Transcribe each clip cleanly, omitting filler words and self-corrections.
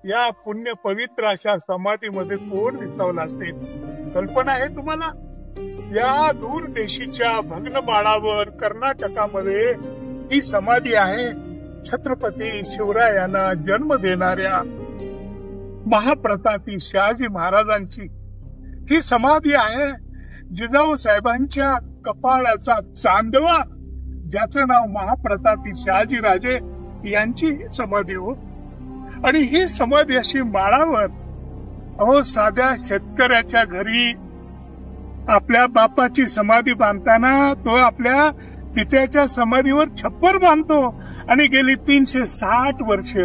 या पुण्य पवित्र अशा समाधीमध्ये कोण विसावला असेल? कल्पना आहे तुम्हाला? या दूर देशीच्या भग्न बाळावर कर्नाटकामध्ये ही समाधी आहे. छत्रपती शिवरायांना जन्म देणाऱ्या महाप्रतापी शहाजी महाराजांची ही समाधी आहे. जिजाऊ साहेबांच्या कपाळाचा चांदवा, ज्याचं नाव महाप्रतापी शहाजी राजे यांची समाधी हो. आणि ही समाधी अशी माळावर, अहो साध्या शेतकऱ्याच्या घरी आपल्या बापाची समाधी बांधताना तो आपल्या पित्याच्या समाधीवर छप्पर बांधतो आणि गेली 360 वर्ष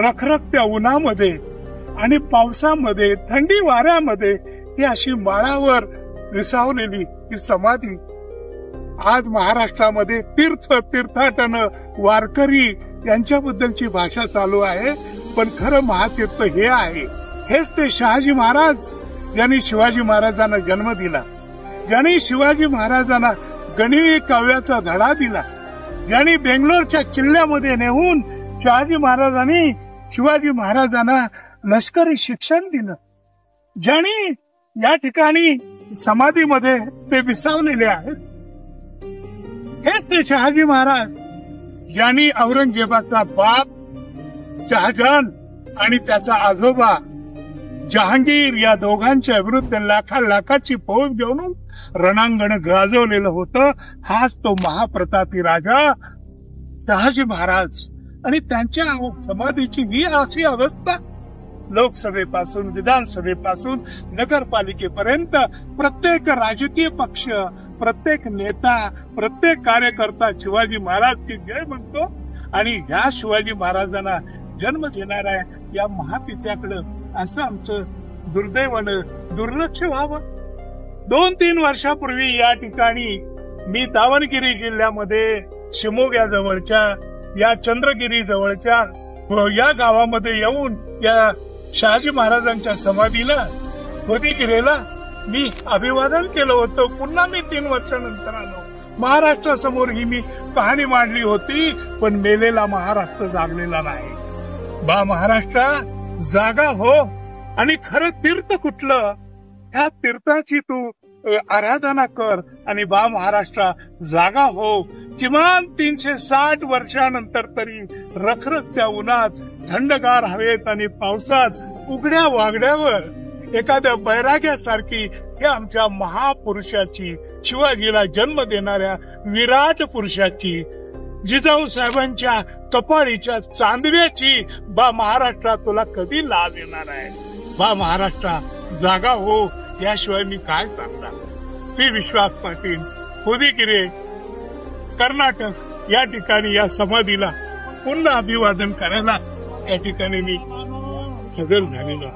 रखरखत्या उन्हामध्ये आणि पावसामध्ये थंडी वाऱ्यामध्ये ही अशी माळावर विसावलेली ही समाधी आज महाराष्ट्रामध्ये तीर्थाटन वारकरी यांच्याबद्दलची भाषा चालू आहे. पण खरं महातीर्थ हे आहे. हेच ते शहाजी महाराज ज्यांनी शिवाजी महाराजांना जन्म दिला, ज्यांनी शिवाजी महाराजांना गणित काव्याचा धडा दिला, ज्यांनी बेंगलोरच्या किल्ल्यामध्ये नेऊन शहाजी महाराजांनी शिवाजी महाराजांना लष्करी शिक्षण दिलं, ज्यांनी या ठिकाणी समाधीमध्ये ते विसावलेले आहेत. हेच ते शहाजी महाराज ज्यांनी औरंगजेबाचा बाप शहाजहान आणि त्याचा आजोबा जहांगीर या दोघांच्या विरुद्ध लाखाची फौज घेऊन रणांगण गाजवलेलं होतं. हाच तो महाप्रतापी राजा शहाजी महाराज. आणि त्यांच्या समाधीची ही अशी अवस्था, लोकसभेपासून विधानसभेपासून नगरपालिकेपर्यंत प्रत्येक राजकीय पक्ष, प्रत्येक नेता, प्रत्येक कार्यकर्ता शिवाजी महाराज की जय म्हणतो. आणि ह्या शिवाजी महाराजांना जन्म देणाऱ्या या महापित्याकडे असं आमचं दुर्दैवानं दुर्लक्ष व्हावं. 2-3 वर्षापूर्वी या ठिकाणी मी दावणगिरी जिल्ह्यामध्ये शिमोग्या जवळच्या या चंद्रगिरी जवळच्या या गावामध्ये येऊन या शहाजी महाराजांच्या समाधीला होदीगिरीला मी अभिवादन केलं होतं. पुन्हा मी 3 वर्षानंतर आलो. महाराष्ट्रासमोर ही मी कहाणी मांडली होती, पण मेलेला महाराष्ट्र जागलेला नाही. बा महाराष्ट्रा जागा हो. आणि खरं तीर्थ कुठलं? ह्या तीर्थाची तू आराधना कर आणि बा महाराष्ट्रा जागा हो. किमान 360 वर्षानंतर तरी रखरखत्या उन्हात, थंडगार हवेत आणि पावसात उघड्या वागड्यावर एखाद्या बैराग्यासारखी या आमच्या महापुरुषाची, शिवाजीला जन्म देणाऱ्या विराट पुरुषाची, जिजाऊ साहेबांच्या कपाळीच्या चांदव्याची बा महाराष्ट्रा तुला कधी लाभ येणार आहे? बा महाराष्ट्रा जागा हो. याशिवाय मी काय सांगणार? पी विश्वास पाटील, होदीगिरी, कर्नाटक या ठिकाणी या समाधीला पुन्हा अभिवादन करायला या ठिकाणी मी हजर झालेलो.